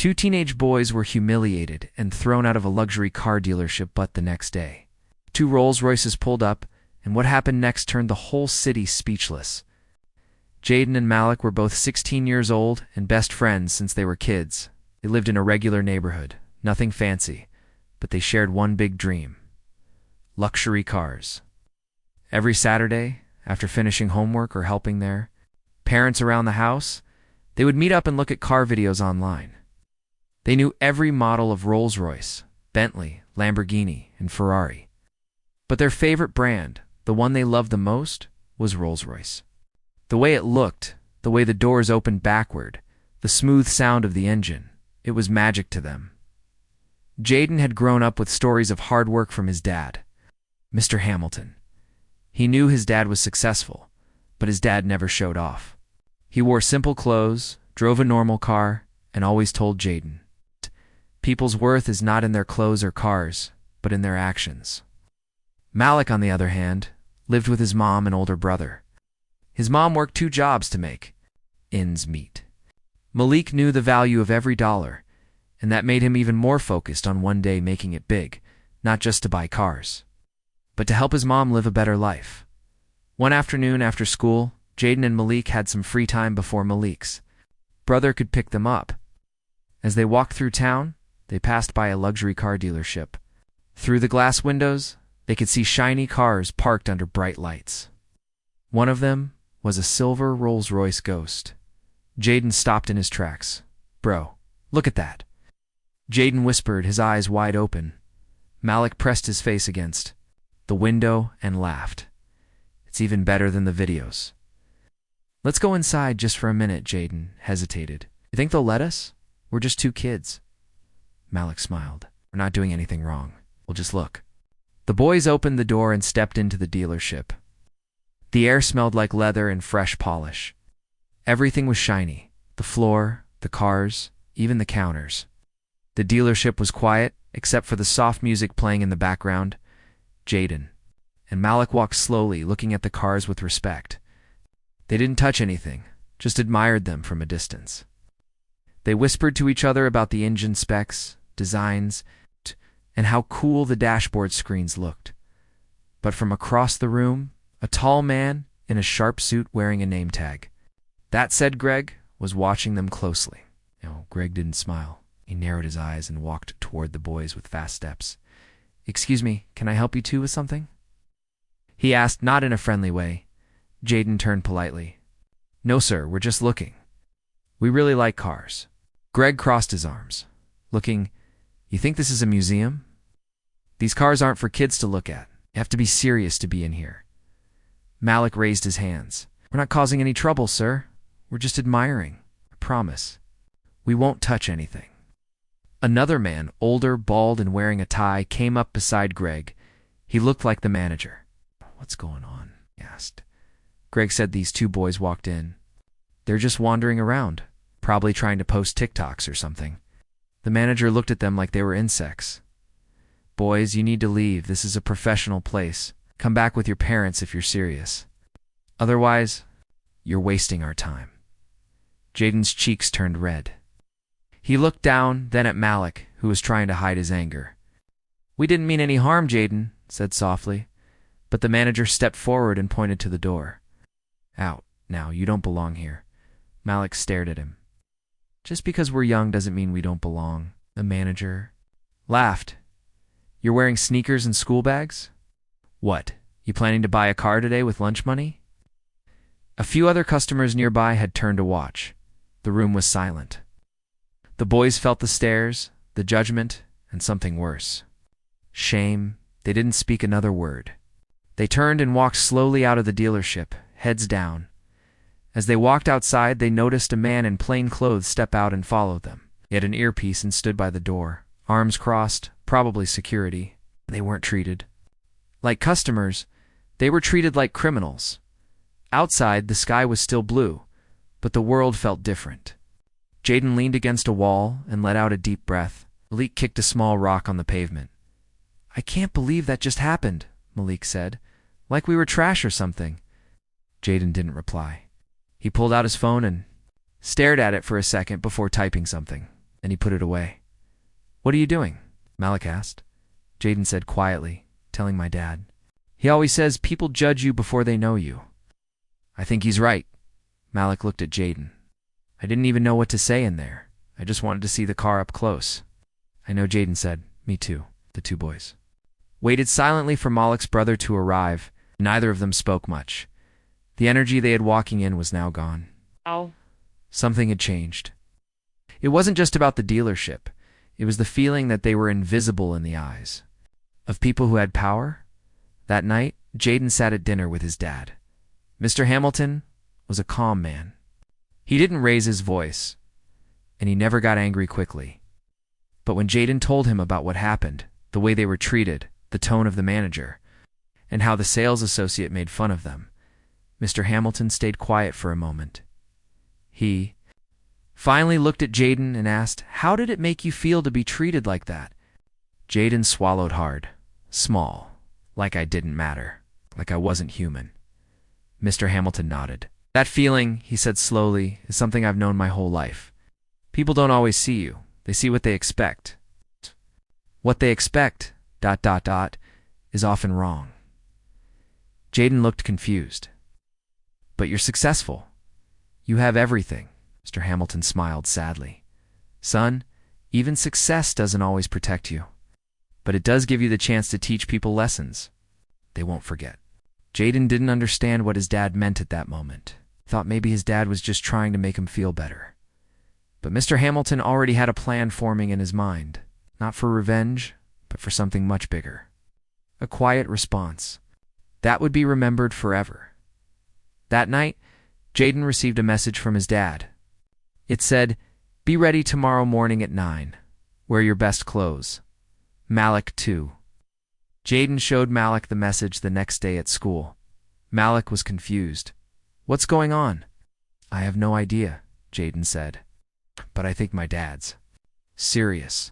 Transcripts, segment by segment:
Two teenage boys were humiliated and thrown out of a luxury car dealership but the next day. Two Rolls-Royces pulled up, and what happened next turned the whole city speechless. Jaden and Malik were both 16 years old and best friends since they were kids. They lived in a regular neighborhood, nothing fancy, but they shared one big dream: luxury cars. Every Saturday, after finishing homework or helping their parents around the house, they would meet up and look at car videos online. They knew every model of Rolls-Royce, Bentley, Lamborghini, and Ferrari. But their favorite brand, the one they loved the most, was Rolls-Royce. The way it looked, the way the doors opened backward, the smooth sound of the engine, it was magic to them. Jaden had grown up with stories of hard work from his dad, Mr. Hamilton. He knew his dad was successful, but his dad never showed off. He wore simple clothes, drove a normal car, and always told Jaden, people's worth is not in their clothes or cars, but in their actions. Malik, on the other hand, lived with his mom and older brother. His mom worked 2 jobs to make ends meet. Malik knew the value of every dollar, and that made him even more focused on one day making it big, not just to buy cars, but to help his mom live a better life. One afternoon after school, Jaden and Malik had some free time before Malik's brother could pick them up. As they walked through town, they passed by a luxury car dealership. Through the glass windows, they could see shiny cars parked under bright lights. One of them was a silver Rolls-Royce Ghost. Jaden stopped in his tracks. "Bro, look at that." Jaden whispered, his eyes wide open. Malik pressed his face against the window and laughed. "It's even better than the videos." "Let's go inside just for a minute," Jaden hesitated. "You think they'll let us? We're just 2 kids." Malik smiled. "We're not doing anything wrong. We'll just look." The boys opened the door and stepped into the dealership. The air smelled like leather and fresh polish. Everything was shiny: the floor, the cars, even the counters. The dealership was quiet, except for the soft music playing in the background. Jaden and Malik walked slowly, looking at the cars with respect. They didn't touch anything, just admired them from a distance. They whispered to each other about the engine specs, designs, and how cool the dashboard screens looked. But from across the room, a tall man in a sharp suit wearing a name tag. That said Greg was watching them closely. No, Greg didn't smile. He narrowed his eyes and walked toward the boys with fast steps. "Excuse me, can I help you two with something?" he asked, not in a friendly way. Jaden turned politely. "No, sir, we're just looking. We really like cars." Greg crossed his arms, looking. "You think this is a museum? These cars aren't for kids to look at. You have to be serious to be in here." Malik raised his hands. "We're not causing any trouble, sir. We're just admiring. I promise. We won't touch anything." Another man, older, bald, and wearing a tie, came up beside Greg. He looked like the manager. "What's going on?" he asked. Greg said these 2 boys walked in. "They're just wandering around, probably trying to post TikToks or something." The manager looked at them like they were insects. "Boys, you need to leave. This is a professional place. Come back with your parents if you're serious. Otherwise, you're wasting our time." Jaden's cheeks turned red. He looked down, then at Malik, who was trying to hide his anger. "We didn't mean any harm," Jaden said softly, but the manager stepped forward and pointed to the door. "Out, now, you don't belong here." Malik stared at him. "Just because we're young doesn't mean we don't belong." The manager laughed. "You're wearing sneakers and school bags? What, you planning to buy a car today with lunch money?" A few other customers nearby had turned to watch. The room was silent. The boys felt the stares, the judgment, and something worse. Shame. They didn't speak another word. They turned and walked slowly out of the dealership, heads down. As they walked outside, they noticed a man in plain clothes step out and follow them. He had an earpiece and stood by the door, arms crossed, probably security. They weren't treated like customers. They were treated like criminals. Outside, the sky was still blue, but the world felt different. Jaden leaned against a wall and let out a deep breath. Malik kicked a small rock on the pavement. "I can't believe that just happened," Malik said. "Like we were trash or something." Jaden didn't reply. He pulled out his phone and stared at it for a second before typing something. Then he put it away. "What are you doing?" Malik asked. Jaden said quietly, telling my dad. "He always says people judge you before they know you." "I think he's right." Malik looked at Jaden. I didn't even know what to say in there. I just wanted to see the car up close. "I know," Jaden said. "Me too." The two boys waited silently for Malik's brother to arrive. Neither of them spoke much. The energy they had walking in was now gone. Something had changed. It wasn't just about the dealership. It was the feeling that they were invisible in the eyes of people who had power. That night, Jaden sat at dinner with his dad. Mr. Hamilton was a calm man. He didn't raise his voice, and he never got angry quickly. But when Jaden told him about what happened, the way they were treated, the tone of the manager, and how the sales associate made fun of them, Mr. Hamilton stayed quiet for a moment. He finally looked at Jaden and asked, "How did it make you feel to be treated like that?" Jaden swallowed hard, small, like I didn't matter, like I wasn't human. Mr. Hamilton nodded. "That feeling," he said slowly, "is something I've known my whole life. People don't always see you. They see what they expect. What they expect, ... is often wrong." Jaden looked confused. "But you're successful. You have everything." Mr. Hamilton smiled sadly. "Son, even success doesn't always protect you. But it does give you the chance to teach people lessons they won't forget." Jaden didn't understand what his dad meant at that moment. He thought maybe his dad was just trying to make him feel better. But Mr. Hamilton already had a plan forming in his mind, not for revenge, but for something much bigger. A quiet response that would be remembered forever. That night, Jaden received a message from his dad. It said, "Be ready tomorrow morning at 9. Wear your best clothes. Malik too." Jaden showed Malik the message the next day at school. Malik was confused. "What's going on?" "I have no idea," Jaden said. "But I think my dad's serious."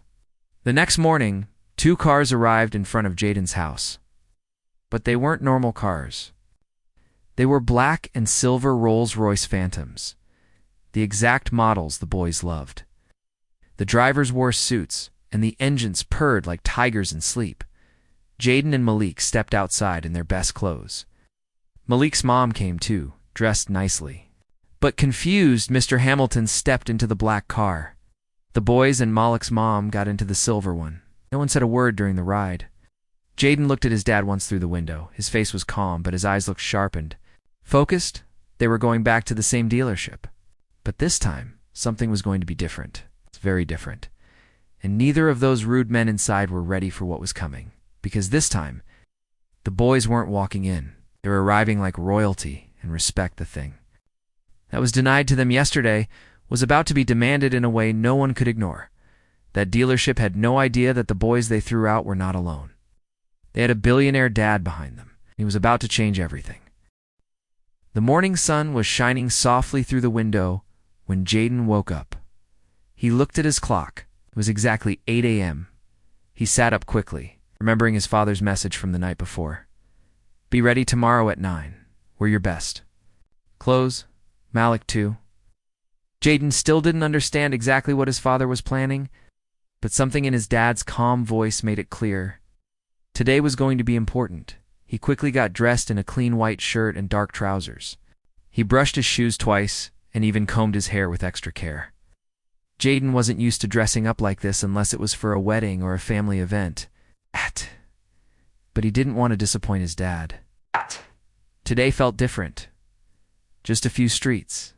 The next morning, 2 cars arrived in front of Jaden's house. But they weren't normal cars. They were black and silver Rolls-Royce Phantoms, the exact models the boys loved. The drivers wore suits, and the engines purred like tigers in sleep. Jaden and Malik stepped outside in their best clothes. Malik's mom came too, dressed nicely. But confused, Mr. Hamilton stepped into the black car. The boys and Malik's mom got into the silver one. No one said a word during the ride. Jaden looked at his dad once through the window. His face was calm, but his eyes looked sharpened. Focused, they were going back to the same dealership. But this time, something was going to be different. It's very different. And neither of those rude men inside were ready for what was coming. Because this time, the boys weren't walking in. They were arriving like royalty, and respect the thing that was denied to them yesterday was about to be demanded in a way no one could ignore. That dealership had no idea that the boys they threw out were not alone. They had a billionaire dad behind them. He was about to change everything. The morning sun was shining softly through the window when Jaden woke up. He looked at his clock. It was exactly 8 a.m. He sat up quickly, remembering his father's message from the night before. "Be ready tomorrow at 9. Wear your best clothes. Malik too." Jaden still didn't understand exactly what his father was planning, but something in his dad's calm voice made it clear. Today was going to be important. He quickly got dressed in a clean white shirt and dark trousers. He brushed his shoes twice and even combed his hair with extra care. Jaden wasn't used to dressing up like this unless it was for a wedding or a family event. But he didn't want to disappoint his dad. Today felt different. Just a few streets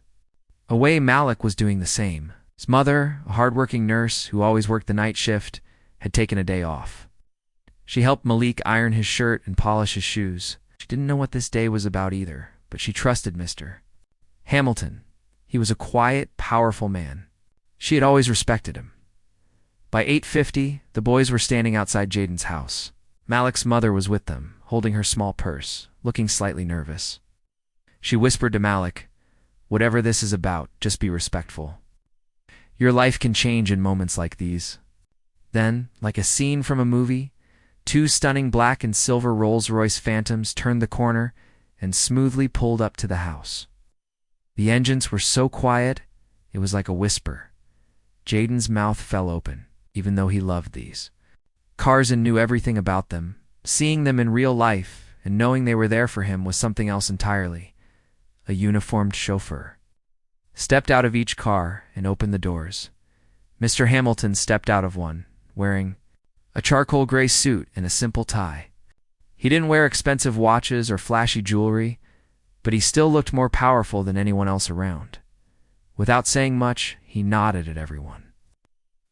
away, Malik was doing the same. His mother, a hardworking nurse who always worked the night shift, had taken a day off. She helped Malik iron his shirt and polish his shoes. She didn't know what this day was about either, but she trusted Mr. Hamilton. He was a quiet, powerful man. She had always respected him. By 8:50, the boys were standing outside Jaden's house. Malik's mother was with them, holding her small purse, looking slightly nervous. She whispered to Malik, "Whatever this is about, just be respectful. Your life can change in moments like these." Then, like a scene from a movie, 2 stunning black and silver Rolls-Royce Phantoms turned the corner and smoothly pulled up to the house. The engines were so quiet, it was like a whisper. Jaden's mouth fell open, even though he loved these cars and knew everything about them. Seeing them in real life and knowing they were there for him was something else entirely. A uniformed chauffeur stepped out of each car and opened the doors. Mr. Hamilton stepped out of one, wearing a charcoal gray suit and a simple tie. He didn't wear expensive watches or flashy jewelry, but he still looked more powerful than anyone else around. Without saying much, he nodded at everyone.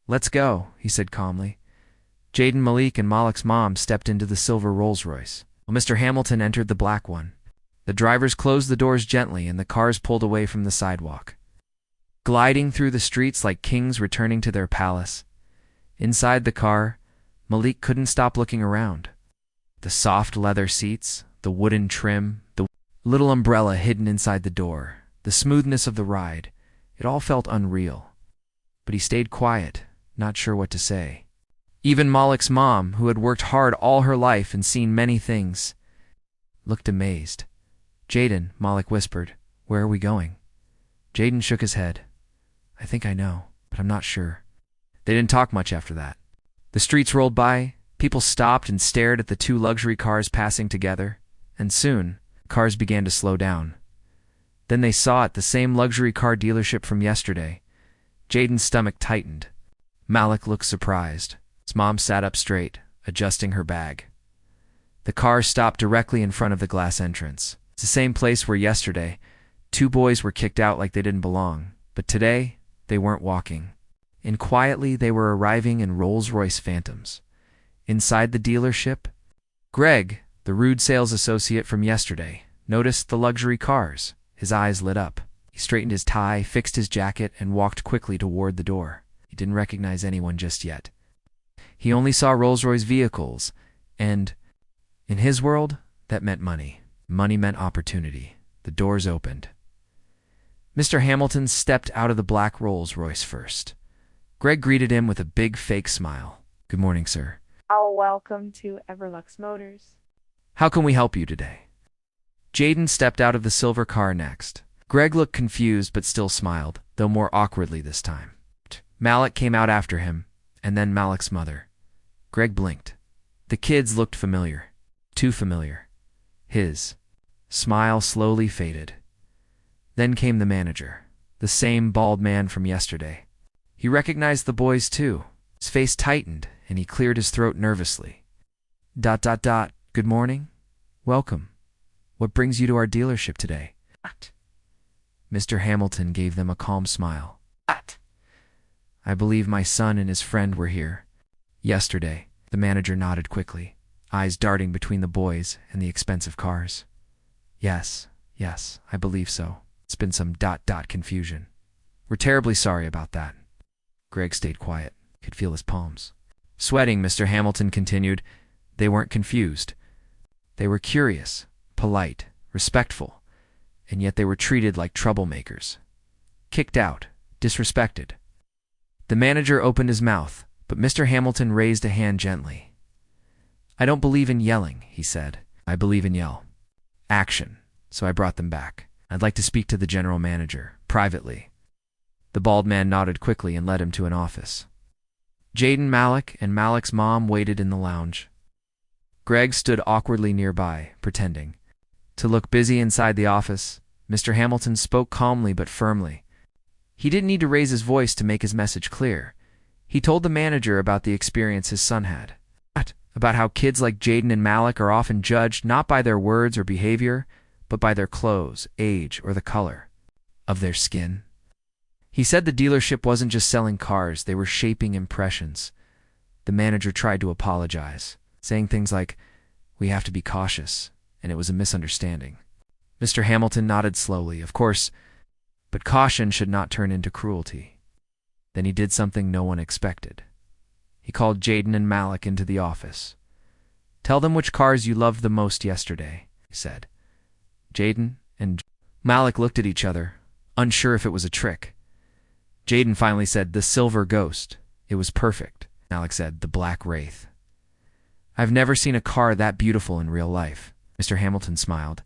"Let's go," he said calmly. Jaden, Malik, and Malik's mom stepped into the silver Rolls-Royce, while Mr. Hamilton entered the black one. The drivers closed the doors gently and the cars pulled away from the sidewalk, gliding through the streets like kings returning to their palace. Inside the car, Malik couldn't stop looking around. The soft leather seats, the wooden trim, the little umbrella hidden inside the door, the smoothness of the ride, it all felt unreal. But he stayed quiet, not sure what to say. Even Malik's mom, who had worked hard all her life and seen many things, looked amazed. "Jaden," Malik whispered, "where are we going?" Jaden shook his head. "I think I know, but I'm not sure." They didn't talk much after that. The streets rolled by, people stopped and stared at the two luxury cars passing together, and soon, cars began to slow down. Then they saw it, the same luxury car dealership from yesterday. Jaden's stomach tightened. Malik looked surprised. His mom sat up straight, adjusting her bag. The car stopped directly in front of the glass entrance. It's the same place where yesterday, two boys were kicked out like they didn't belong, but today, they weren't walking. And quietly, they were arriving in Rolls-Royce Phantoms. Inside the dealership, Greg, the rude sales associate from yesterday, noticed the luxury cars. His eyes lit up. He straightened his tie, fixed his jacket, and walked quickly toward the door. He didn't recognize anyone just yet. He only saw Rolls-Royce vehicles, and in his world, that meant money. Money meant opportunity. The doors opened. Mr. Hamilton stepped out of the black Rolls-Royce first. Greg greeted him with a big fake smile. "Good morning, sir." Oh, welcome to Everlux Motors. "How can we help you today?" Jaden stepped out of the silver car next. Greg looked confused but still smiled, though more awkwardly this time. Malik came out after him, and then Malik's mother. Greg blinked. The kids looked familiar. Too familiar. His smile slowly faded. Then came the manager, the same bald man from yesterday. He recognized the boys too. His face tightened, and he cleared his throat nervously. Good morning. Welcome. What brings you to our dealership today?" Mr. Hamilton gave them a calm smile. "I believe my son and his friend were here yesterday." The manager nodded quickly, eyes darting between the boys and the expensive cars. Yes, I believe so. It's been some confusion. We're terribly sorry about that." Greg stayed quiet, could feel his palms sweating. Mr. Hamilton continued, "They weren't confused. They were curious, polite, respectful, and yet they were treated like troublemakers. Kicked out, disrespected." The manager opened his mouth, but Mr. Hamilton raised a hand gently. "I don't believe in yelling," he said. "I believe in action. So I brought them back. I'd like to speak to the general manager, privately." The bald man nodded quickly and led him to an office. Jaden, Malik, and Malik's mom waited in the lounge. Greg stood awkwardly nearby, pretending to look busy inside the office. Mr. Hamilton spoke calmly but firmly. He didn't need to raise his voice to make his message clear. He told the manager about the experience his son had. About how kids like Jaden and Malik are often judged not by their words or behavior, but by their clothes, age, or the color of their skin. He said the dealership wasn't just selling cars, they were shaping impressions. The manager tried to apologize, saying things like, "We have to be cautious," and it was a misunderstanding. Mr. Hamilton nodded slowly, of course, but caution should not turn into cruelty. Then he did something no one expected. He called Jaden and Malik into the office. "Tell them which cars you loved the most yesterday," he said. Jaden and Malik looked at each other, unsure if it was a trick. Jaden finally said, "The silver ghost. It was perfect." Malik said, "The black wraith." "I've never seen a car that beautiful in real life." Mr. Hamilton smiled.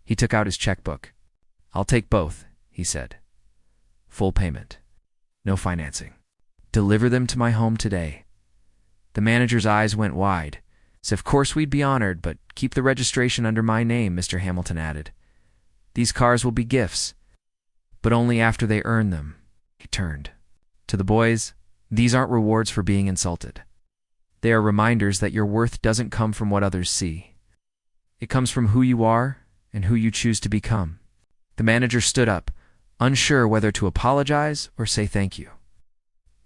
He took out his checkbook. "I'll take both," he said. "Full payment. No financing." Deliver them to my home today." The manager's eyes went wide. "So of course we'd be honored, but keep the registration under my name," Mr. Hamilton added. "These cars will be gifts, but only after they earn them." He turned to the boys. "These aren't rewards for being insulted. They are reminders that your worth doesn't come from what others see. It comes from who you are and who you choose to become." The manager stood up, unsure whether to apologize or say thank you.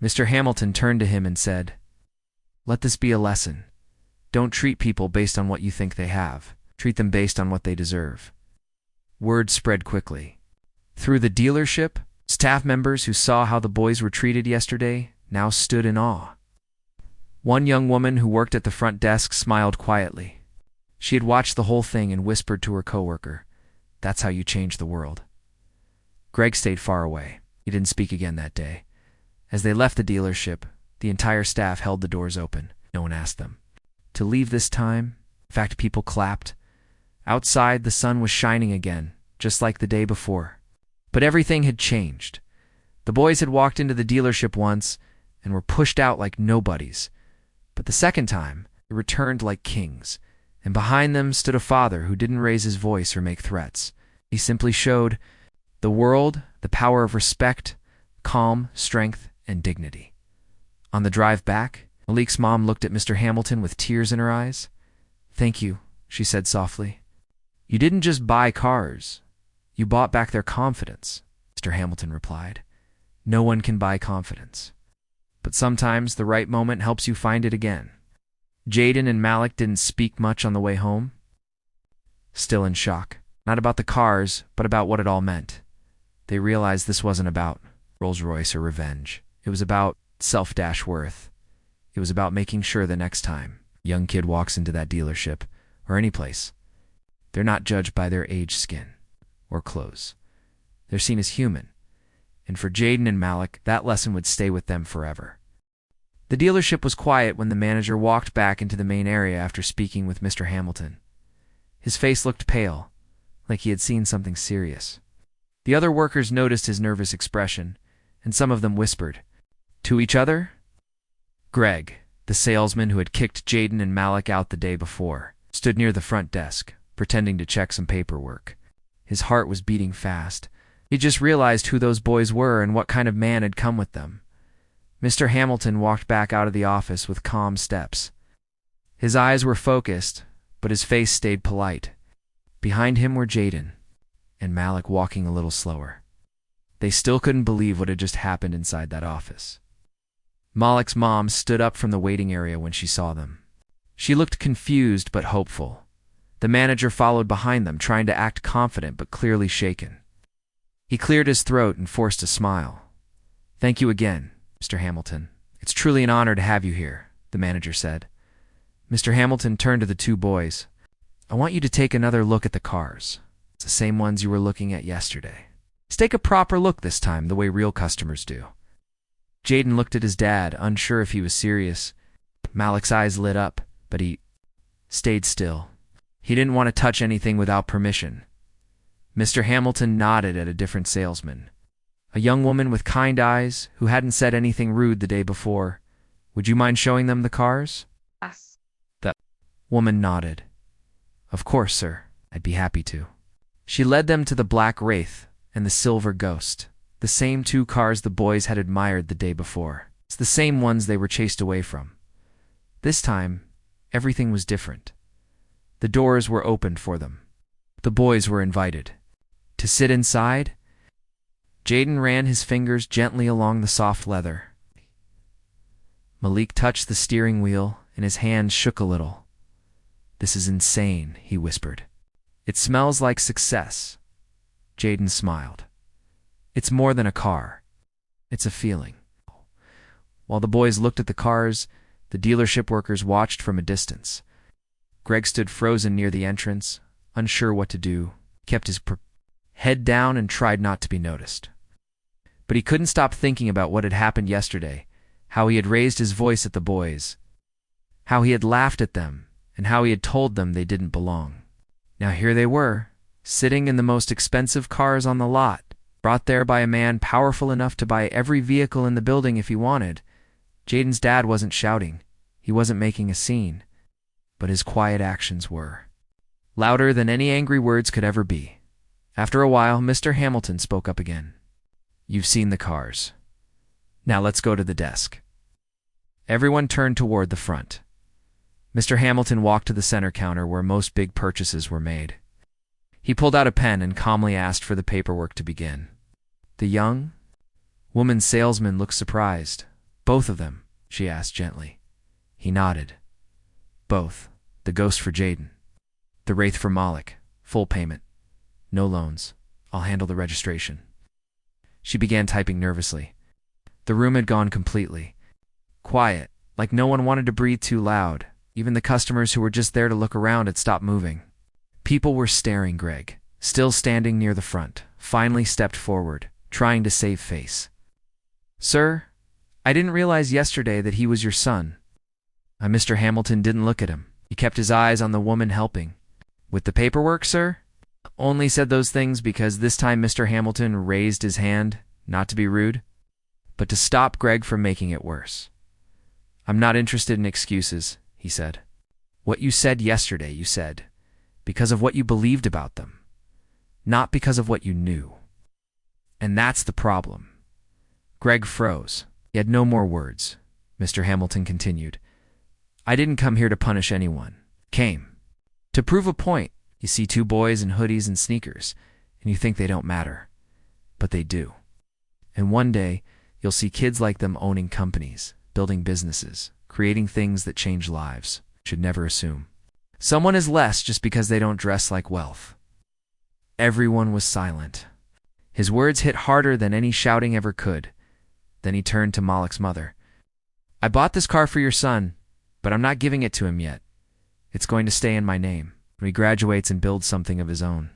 Mr. Hamilton turned to him and said, "Let this be a lesson. Don't treat people based on what you think they have. Treat them based on what they deserve." Word spread quickly. Through the dealership, staff members who saw how the boys were treated yesterday now stood in awe. One young woman who worked at the front desk smiled quietly. She had watched the whole thing and whispered to her coworker, "That's how you change the world." Greg stayed far away. He didn't speak again that day. As they left the dealership, the entire staff held the doors open. No one asked them to leave this time. In fact, people clapped. Outside, the sun was shining again, just like the day before. But everything had changed. The boys had walked into the dealership once and were pushed out like nobodies. But the second time, they returned like kings. And behind them stood a father who didn't raise his voice or make threats. He simply showed the world the power of respect, calm, strength, and dignity. On the drive back, Malik's mom looked at Mr. Hamilton with tears in her eyes. "Thank you," she said softly. "You didn't just buy cars. You bought back their confidence," Mr. Hamilton replied. "No one can buy confidence. But sometimes the right moment helps you find it again." Jaden and Malik didn't speak much on the way home, still in shock. Not about the cars, but about what it all meant. They realized this wasn't about Rolls-Royce or revenge. It was about self-worth. It was about making sure the next time a young kid walks into that dealership, or any place, they're not judged by their age, skin, or clothes. They're seen as human. And for Jaden and Malik, that lesson would stay with them forever. The dealership was quiet when the manager walked back into the main area after speaking with Mr. Hamilton. His face looked pale, like he had seen something serious. The other workers noticed his nervous expression, and some of them whispered to each other. Greg, the salesman who had kicked Jaden and Malik out the day before, stood near the front desk, pretending to check some paperwork. His heart was beating fast. He just realized who those boys were and what kind of man had come with them. Mr. Hamilton walked back out of the office with calm steps. His eyes were focused, but his face stayed polite. Behind him were Jaden and Malik, walking a little slower. They still couldn't believe what had just happened inside that office. Malik's mom stood up from the waiting area when she saw them. She looked confused but hopeful. The manager followed behind them, trying to act confident but clearly shaken. He cleared his throat and forced a smile. "Thank you again, Mr. Hamilton. It's truly an honor to have you here," the manager said. Mr. Hamilton turned to the two boys. "I want you to take another look at the cars. It's the same ones you were looking at yesterday. Let's take a proper look this time, the way real customers do." Jaden looked at his dad, unsure if he was serious. Malik's eyes lit up, but he stayed still. He didn't want to touch anything without permission. Mr. Hamilton nodded at a different salesman, a young woman with kind eyes who hadn't said anything rude the day before. "Would you mind showing them the cars?" Yes. That woman nodded. "Of course, sir. I'd be happy to." She led them to the black Wraith and the silver Ghost, the same two cars the boys had admired the day before. It's the same ones they were chased away from. This time, everything was different. The doors were opened for them. The boys were invited to sit inside. Jaden ran his fingers gently along the soft leather. Malik touched the steering wheel, and his hands shook a little. "This is insane," he whispered. "It smells like success." Jaden smiled. "It's more than a car. It's a feeling." While the boys looked at the cars, the dealership workers watched from a distance. Greg stood frozen near the entrance, unsure what to do, kept his head down and tried not to be noticed. But he couldn't stop thinking about what had happened yesterday, how he had raised his voice at the boys, how he had laughed at them, and how he had told them they didn't belong. Now here they were, sitting in the most expensive cars on the lot, brought there by a man powerful enough to buy every vehicle in the building if he wanted, Jaden's dad wasn't shouting. He wasn't making a scene. But his quiet actions were. Louder than any angry words could ever be. After a while, Mr. Hamilton spoke up again. "You've seen the cars. Now let's go to the desk." Everyone turned toward the front. Mr. Hamilton walked to the center counter where most big purchases were made. He pulled out a pen and calmly asked for the paperwork to begin. The young woman salesman looked surprised. "Both of them?" she asked gently. He nodded. "Both. The Ghost for Jaden. The Wraith for Malik. Full payment. No loans. I'll handle the registration." She began typing nervously. The room had gone completely quiet, like no one wanted to breathe too loud. Even the customers who were just there to look around had stopped moving. People were staring. Greg, still standing near the front, finally stepped forward, trying to save face. "Sir, I didn't realize yesterday that he was your son." Mr. Hamilton didn't look at him. He kept his eyes on the woman helping. "With the paperwork, sir?" Only said those things because this time Mr. Hamilton raised his hand, not to be rude, but to stop Greg from making it worse. "I'm not interested in excuses," he said. "What you said yesterday, you said because of what you believed about them, not because of what you knew. And that's the problem." Greg froze. He had no more words. Mr. Hamilton continued. "I didn't come here to punish anyone. Came to prove a point. You see two boys in hoodies and sneakers, and you think they don't matter. But they do. And one day, you'll see kids like them owning companies, building businesses, creating things that change lives. Should never assume someone is less just because they don't dress like wealth." Everyone was silent. His words hit harder than any shouting ever could. Then he turned to Malik's mother. "I bought this car for your son, but I'm not giving it to him yet. It's going to stay in my name when he graduates and builds something of his own.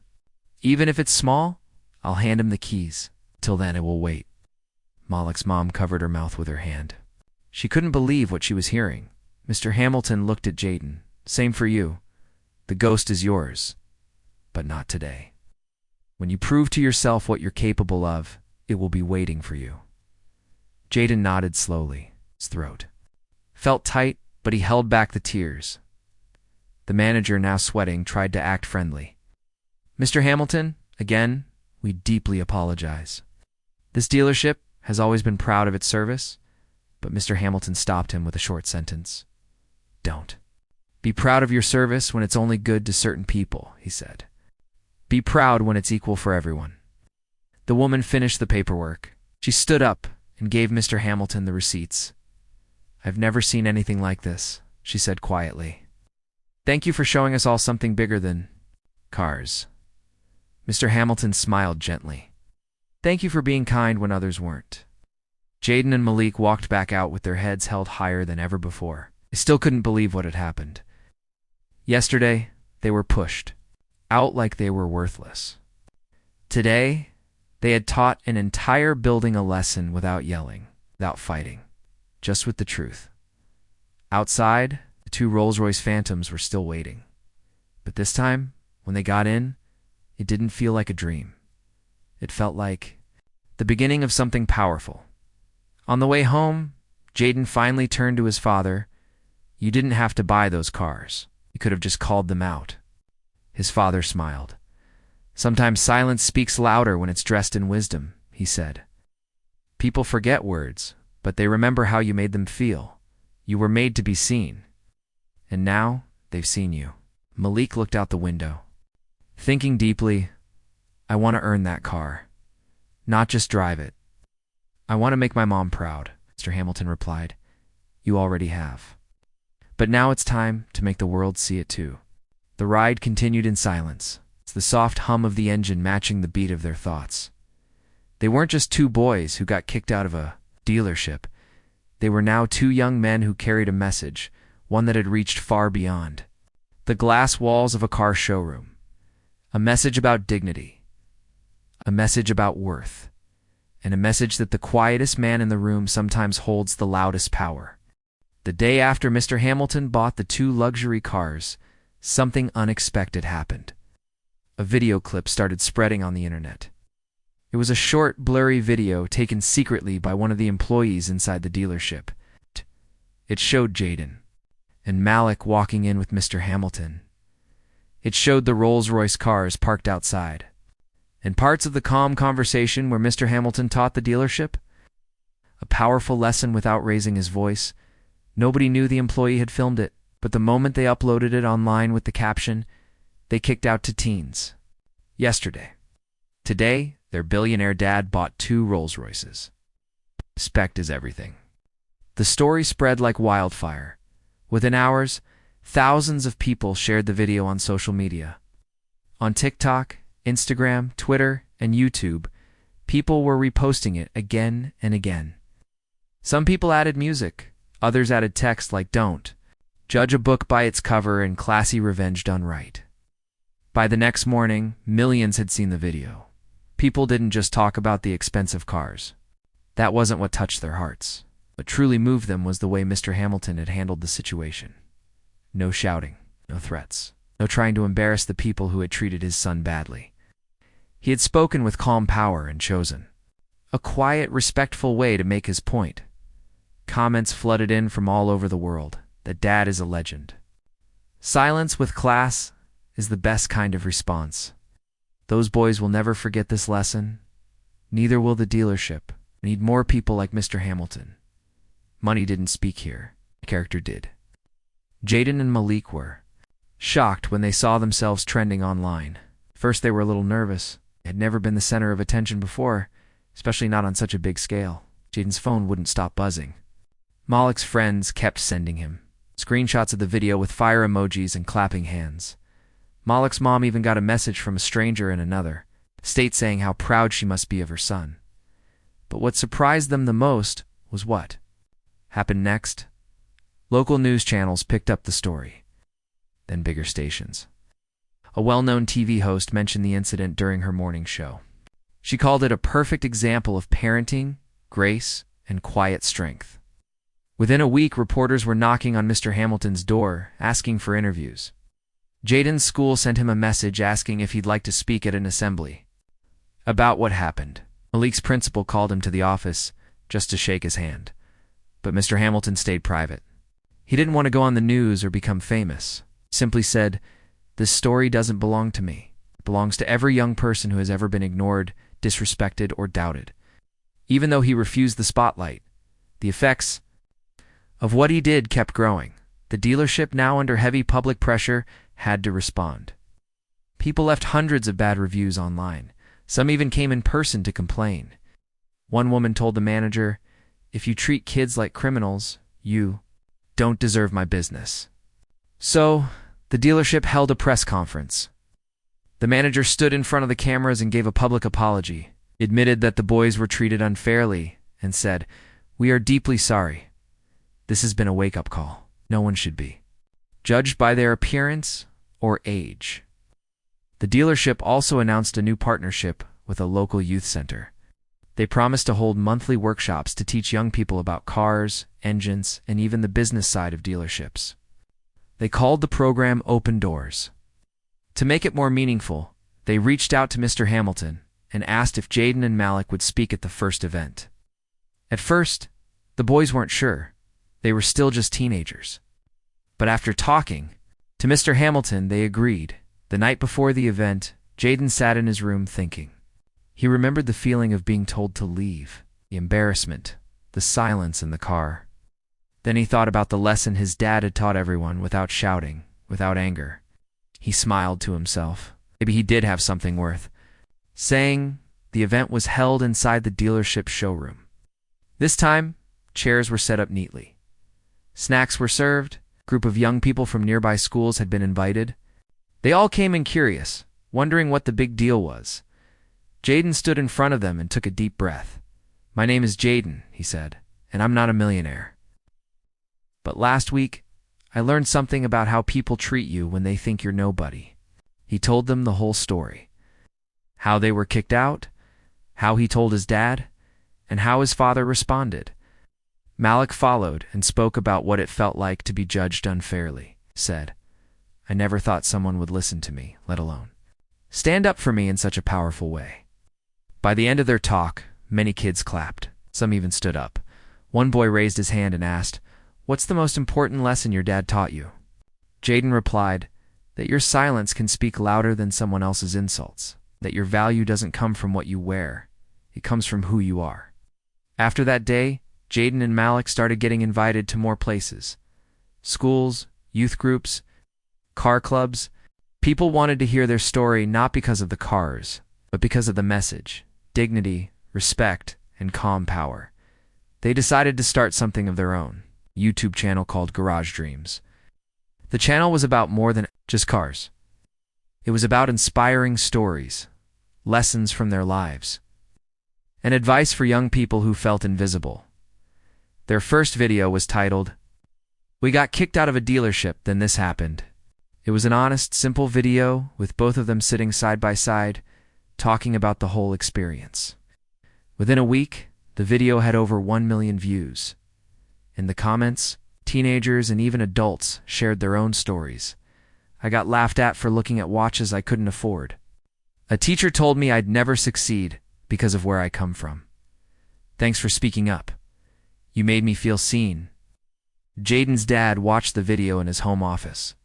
Even if it's small, I'll hand him the keys. Till then, it will wait." Malik's mom covered her mouth with her hand. She couldn't believe what she was hearing. Mr. Hamilton looked at Jaden. "Same for you. The ghost is yours. But not today. When you prove to yourself what you're capable of, it will be waiting for you." Jaden nodded slowly. His throat felt tight, but he held back the tears. The manager, now sweating, tried to act friendly. "Mr. Hamilton, again, we deeply apologize. This dealership has always been proud of its service." But Mr. Hamilton stopped him with a short sentence. "Don't be proud of your service when it's only good to certain people," he said. "Be proud when it's equal for everyone." The woman finished the paperwork. She stood up and gave Mr. Hamilton the receipts. "I've never seen anything like this," she said quietly. "Thank you for showing us all something bigger than cars." Mr. Hamilton smiled gently. "Thank you for being kind when others weren't." Jaden and Malik walked back out with their heads held higher than ever before. They still couldn't believe what had happened. Yesterday, they were pushed out like they were worthless. Today, they had taught an entire building a lesson without yelling, without fighting, just with the truth. Outside, the two Rolls-Royce Phantoms were still waiting. But this time, when they got in, it didn't feel like a dream. It felt like the beginning of something powerful. On the way home, Jaden finally turned to his father. "You didn't have to buy those cars. You could have just called them out." His father smiled. "Sometimes silence speaks louder when it's dressed in wisdom," he said. "People forget words, but they remember how you made them feel. You were made to be seen. And now, they've seen you." Malik looked out the window. Thinking deeply, "I want to earn that car, not just drive it." "I want to make my mom proud," Mr. Hamilton replied. "You already have. But now it's time to make the world see it too." The ride continued in silence, the soft hum of the engine matching the beat of their thoughts. They weren't just two boys who got kicked out of a dealership. They were now two young men who carried a message, one that had reached far beyond the glass walls of a car showroom. A message about dignity, a message about worth, and a message that the quietest man in the room sometimes holds the loudest power. The day after Mr. Hamilton bought the two luxury cars, something unexpected happened. A video clip started spreading on the internet. It was a short, blurry video taken secretly by one of the employees inside the dealership. It showed Jaden and Malik walking in with Mr. Hamilton. It showed the Rolls-Royce cars parked outside. And parts of the calm conversation where Mr. Hamilton taught the dealership a powerful lesson without raising his voice. Nobody knew the employee had filmed it, but the moment they uploaded it online with the caption, they kicked out to teens. Yesterday. Today, their billionaire dad bought 2 Rolls-Royces. Respect is everything. The story spread like wildfire. Within hours, thousands of people shared the video on social media. On TikTok, Instagram, Twitter, and YouTube, people were reposting it again and again. Some people added music, others added text like "Don't judge a book by its cover" and "Classy revenge done right." By the next morning, millions had seen the video. People didn't just talk about the expensive cars. That wasn't what touched their hearts. What truly moved them was the way Mr. Hamilton had handled the situation. No shouting, no threats, no trying to embarrass the people who had treated his son badly. He had spoken with calm power and chosen a quiet, respectful way to make his point. Comments flooded in from all over the world that Dad is a legend. Silence with class is the best kind of response. Those boys will never forget this lesson. Neither will the dealership. We need more people like Mr. Hamilton. Money didn't speak here. Character did. Jaden and Malik were shocked when they saw themselves trending online. First, they were a little nervous. They had never been the center of attention before, especially not on such a big scale. Jaden's phone wouldn't stop buzzing. Malik's friends kept sending him screenshots of the video with fire emojis and clapping hands. Malik's mom even got a message from a stranger in another state saying how proud she must be of her son. But what surprised them the most was what happened next. Local news channels picked up the story, then bigger stations. A well-known TV host mentioned the incident during her morning show. She called it a perfect example of parenting, grace, and quiet strength. Within a week, reporters were knocking on Mr. Hamilton's door, asking for interviews. Jaden's school sent him a message asking if he'd like to speak at an assembly about what happened. Malik's principal called him to the office just to shake his hand, but Mr. Hamilton stayed private. He didn't want to go on the news or become famous. He simply said, "This story doesn't belong to me. It belongs to every young person who has ever been ignored, disrespected, or doubted." Even though he refused the spotlight, the effects of what he did kept growing. The dealership, now under heavy public pressure, had to respond. People left hundreds of bad reviews online. Some even came in person to complain. One woman told the manager, "If you treat kids like criminals, you don't deserve my business." So, the dealership held a press conference. The manager stood in front of the cameras and gave a public apology, admitted that the boys were treated unfairly, and said, "We are deeply sorry. This has been a wake-up call. No one should be judged by their appearance or age." The dealership also announced a new partnership with a local youth center. They promised to hold monthly workshops to teach young people about cars, engines, and even the business side of dealerships. They called the program Open Doors. To make it more meaningful, they reached out to Mr. Hamilton and asked if Jaden and Malik would speak at the first event. At first, the boys weren't sure. They were still just teenagers. But after talking to Mr. Hamilton, they agreed. The night before the event, Jaden sat in his room thinking. He remembered the feeling of being told to leave, the embarrassment, the silence in the car. Then he thought about the lesson his dad had taught everyone without shouting, without anger. He smiled to himself. Maybe he did have something worth saying. The event was held inside the dealership showroom. This time, chairs were set up neatly. Snacks were served. A group of young people from nearby schools had been invited. They all came in curious, wondering what the big deal was. Jaden stood in front of them and took a deep breath. "My name is Jaden," he said, "and I'm not a millionaire. But last week, I learned something about how people treat you when they think you're nobody." He told them the whole story. How they were kicked out, how he told his dad, and how his father responded. Malik followed and spoke about what it felt like to be judged unfairly. Said, "I never thought someone would listen to me, let alone stand up for me in such a powerful way." By the end of their talk, many kids clapped. Some even stood up. One boy raised his hand and asked, "What's the most important lesson your dad taught you?" Jaden replied, "That your silence can speak louder than someone else's insults. That your value doesn't come from what you wear. It comes from who you are." After that day, Jaden and Malik started getting invited to more places. Schools, youth groups, car clubs. People wanted to hear their story not because of the cars, but because of the message, dignity, respect, and calm power. They decided to start something of their own, a YouTube channel called Garage Dreams. The channel was about more than just cars. It was about inspiring stories, lessons from their lives, and advice for young people who felt invisible. Their first video was titled, "We got kicked out of a dealership, then this happened." It was an honest, simple video with both of them sitting side by side, talking about the whole experience. Within a week, the video had over 1 million views. In the comments, teenagers and even adults shared their own stories. "I got laughed at for looking at watches I couldn't afford. A teacher told me I'd never succeed because of where I come from. Thanks for speaking up. You made me feel seen." Jaden's dad watched the video in his home office.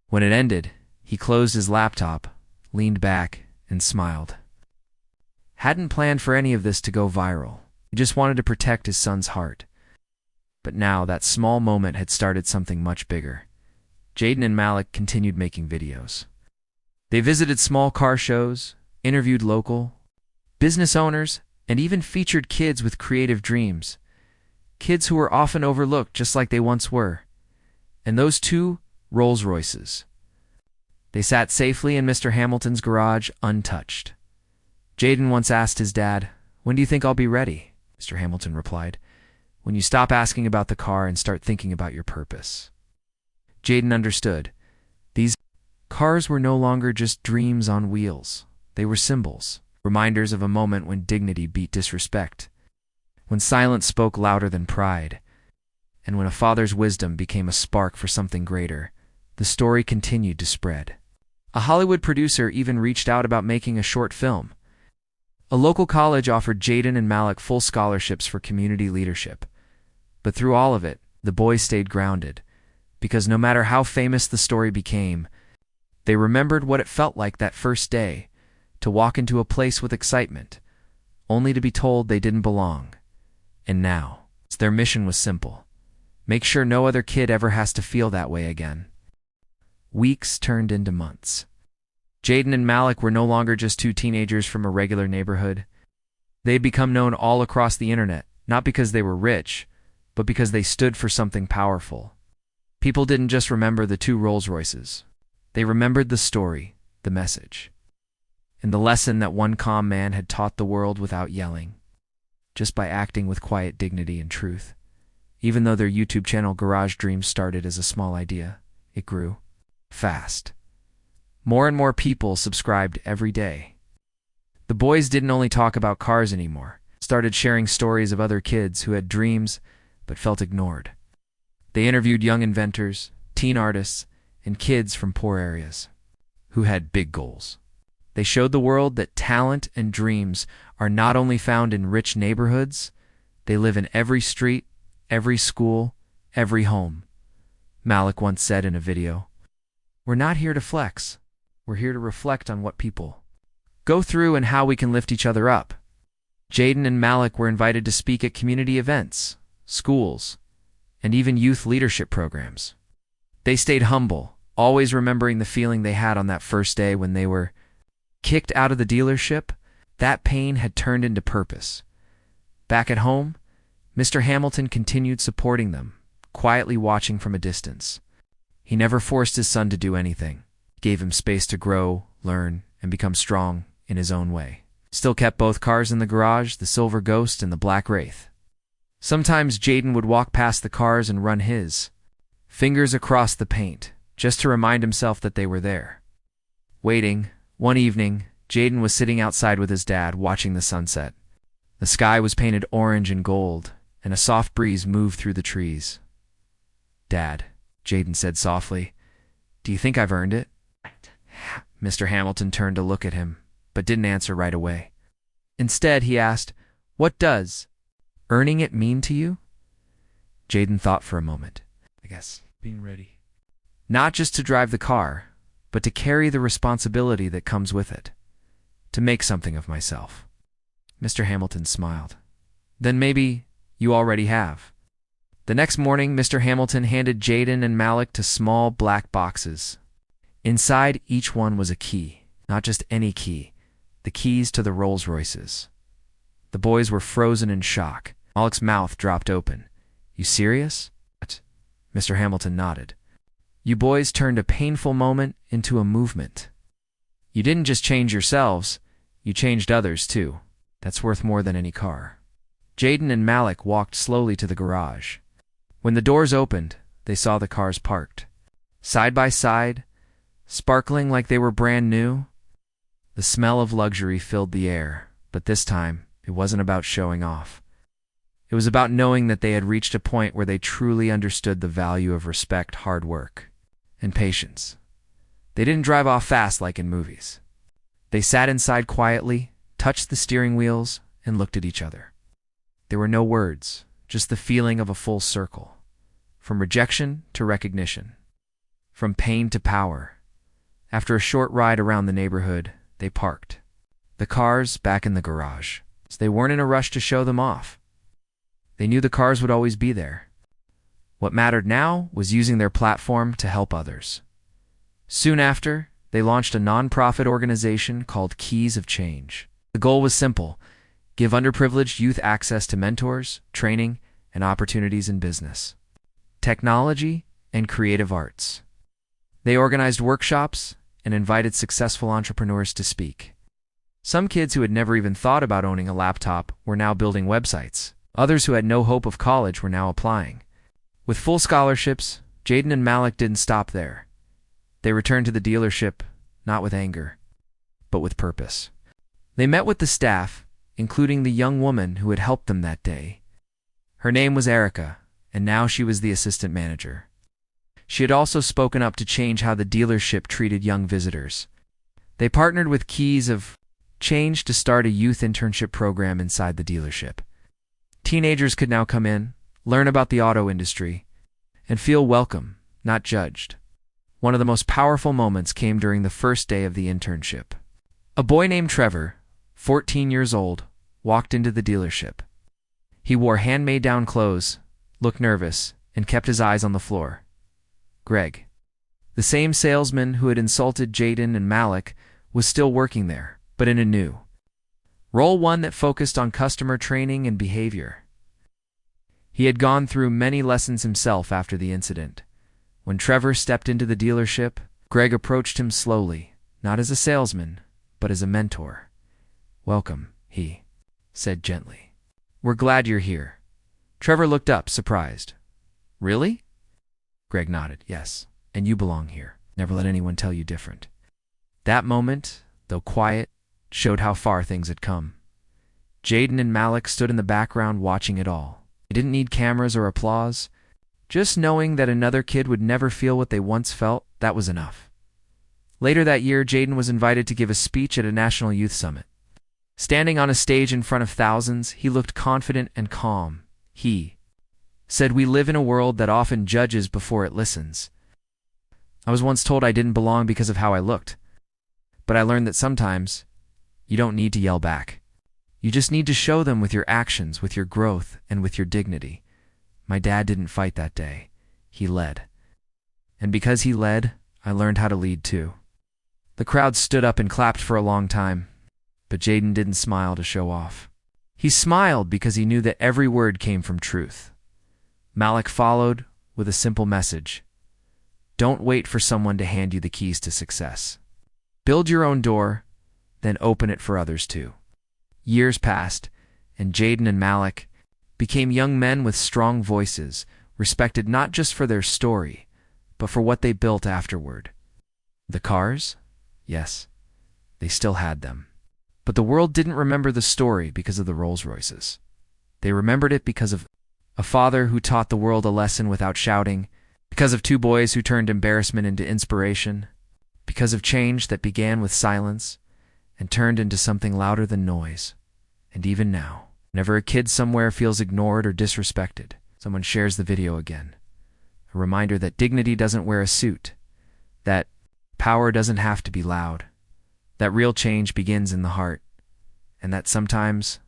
When it ended, he closed his laptop, leaned back, and smiled. Hadn't planned for any of this to go viral. He just wanted to protect his son's heart. But now that small moment had started something much bigger. Jaden and Malik continued making videos. They visited small car shows, interviewed local business owners, and even featured kids with creative dreams. Kids who were often overlooked just like they once were. And those two Rolls-Royces. They sat safely in Mr. Hamilton's garage, untouched. Jaden once asked his dad, "When do you think I'll be ready?" Mr. Hamilton replied, "When you stop asking about the car and start thinking about your purpose." Jaden understood. These cars were no longer just dreams on wheels. They were symbols, reminders of a moment when dignity beat disrespect, when silence spoke louder than pride, and when a father's wisdom became a spark for something greater. The story continued to spread. A Hollywood producer even reached out about making a short film. A local college offered Jaden and Malik full scholarships for community leadership. But through all of it, the boys stayed grounded, because no matter how famous the story became, they remembered what it felt like that first day, to walk into a place with excitement, only to be told they didn't belong. And now, their mission was simple: make sure no other kid ever has to feel that way again. Weeks turned into months. Jaden and Malik were no longer just two teenagers from a regular neighborhood. They had become known all across the internet, not because they were rich, but because they stood for something powerful. People didn't just remember the two Rolls-Royces. They remembered the story, the message, and the lesson that one calm man had taught the world without yelling, just by acting with quiet dignity and truth. Even though their YouTube channel Garage Dreams started as a small idea, it grew fast. More and more people subscribed every day. The boys didn't only talk about cars anymore, started sharing stories of other kids who had dreams but felt ignored. They interviewed young inventors, teen artists, and kids from poor areas who had big goals. They showed the world that talent and dreams are not only found in rich neighborhoods, they live in every street, every school, every home. Malik once said in a video, "We're not here to flex. We're here to reflect on what people go through and how we can lift each other up." Jaden and Malik were invited to speak at community events, schools, and even youth leadership programs. They stayed humble, always remembering the feeling they had on that first day when they were kicked out of the dealership. That pain had turned into purpose. Back at home, Mr. Hamilton continued supporting them, quietly watching from a distance. He never forced his son to do anything, gave him space to grow, learn, and become strong in his own way. Still kept both cars in the garage, the Silver Ghost and the Black Wraith. Sometimes Jaden would walk past the cars and run his fingers across the paint, just to remind himself that they were there. Waiting, one evening, Jaden was sitting outside with his dad, watching the sunset. The sky was painted orange and gold, and a soft breeze moved through the trees. "Dad," Jaden said softly, "do you think I've earned it?" Mr. Hamilton turned to look at him, but didn't answer right away. Instead, he asked, "What does earning it mean to you?" Jaden thought for a moment. I guess being ready. Not just to drive the car, but to carry the responsibility that comes with it. To make something of myself. Mr. Hamilton smiled. Then maybe you already have. The next morning, Mr. Hamilton handed Jaden and Malik to small black boxes. Inside each one was a key, not just any key, the keys to the Rolls-Royces. The boys were frozen in shock. Malik's mouth dropped open. You serious? Mr. Hamilton nodded. You boys turned a painful moment into a movement. You didn't just change yourselves, you changed others too. That's worth more than any car. Jaden and Malik walked slowly to the garage. When the doors opened, they saw the cars parked. Side by side, sparkling like they were brand new. The smell of luxury filled the air, but this time, it wasn't about showing off. It was about knowing that they had reached a point where they truly understood the value of respect, hard work, and patience. They didn't drive off fast like in movies. They sat inside quietly, touched the steering wheels, and looked at each other. There were no words, just the feeling of a full circle. From rejection to recognition. From pain to power. After a short ride around the neighborhood, they parked. The cars back in the garage. So they weren't in a rush to show them off. They knew the cars would always be there. What mattered now was using their platform to help others. Soon after, they launched a non-profit organization called Keys of Change. The goal was simple: give underprivileged youth access to mentors, training, and opportunities in business, technology, and creative arts. They organized workshops and invited successful entrepreneurs to speak. Some kids who had never even thought about owning a laptop were now building websites. Others who had no hope of college were now applying. With full scholarships, Jaden and Malik didn't stop there. They returned to the dealership, not with anger, but with purpose. They met with the staff, including the young woman who had helped them that day. Her name was Erica, and now she was the assistant manager. She had also spoken up to change how the dealership treated young visitors. They partnered with Keys of Change to start a youth internship program inside the dealership. Teenagers could now come in, learn about the auto industry, and feel welcome, not judged. One of the most powerful moments came during the first day of the internship. A boy named Trevor, 14 years old, walked into the dealership. He wore hand-me-down clothes, looked nervous, and kept his eyes on the floor. Greg, the same salesman who had insulted Jaden and Malik, was still working there, but in a new role, one that focused on customer training and behavior. He had gone through many lessons himself after the incident. When Trevor stepped into the dealership, Greg approached him slowly, not as a salesman, but as a mentor. "Welcome," he said gently. "We're glad you're here." Trevor looked up, surprised. "Really?" Greg nodded. "Yes, and you belong here. Never let anyone tell you different." That moment, though quiet, showed how far things had come. Jaden and Malik stood in the background watching it all. They didn't need cameras or applause. Just knowing that another kid would never feel what they once felt, that was enough. Later that year, Jaden was invited to give a speech at a national youth summit. Standing on a stage in front of thousands, he looked confident and calm. He said, "We live in a world that often judges before it listens. I was once told I didn't belong because of how I looked. But I learned that sometimes you don't need to yell back. You just need to show them with your actions, with your growth, and with your dignity. My dad didn't fight that day. He led. And because he led, I learned how to lead too." The crowd stood up and clapped for a long time, but Jaden didn't smile to show off. He smiled because he knew that every word came from truth. Malik followed with a simple message: don't wait for someone to hand you the keys to success. Build your own door, then open it for others too. Years passed, and Jaden and Malik became young men with strong voices, respected not just for their story, but for what they built afterward. The cars? Yes, they still had them. But the world didn't remember the story because of the Rolls-Royces. They remembered it because of a father who taught the world a lesson without shouting, because of two boys who turned embarrassment into inspiration, because of change that began with silence and turned into something louder than noise. And even now, whenever a kid somewhere feels ignored or disrespected, Someone shares the video again. A reminder that dignity doesn't wear a suit, that power doesn't have to be loud, that real change begins in the heart, and that sometimes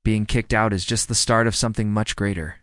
being kicked out is just the start of something much greater.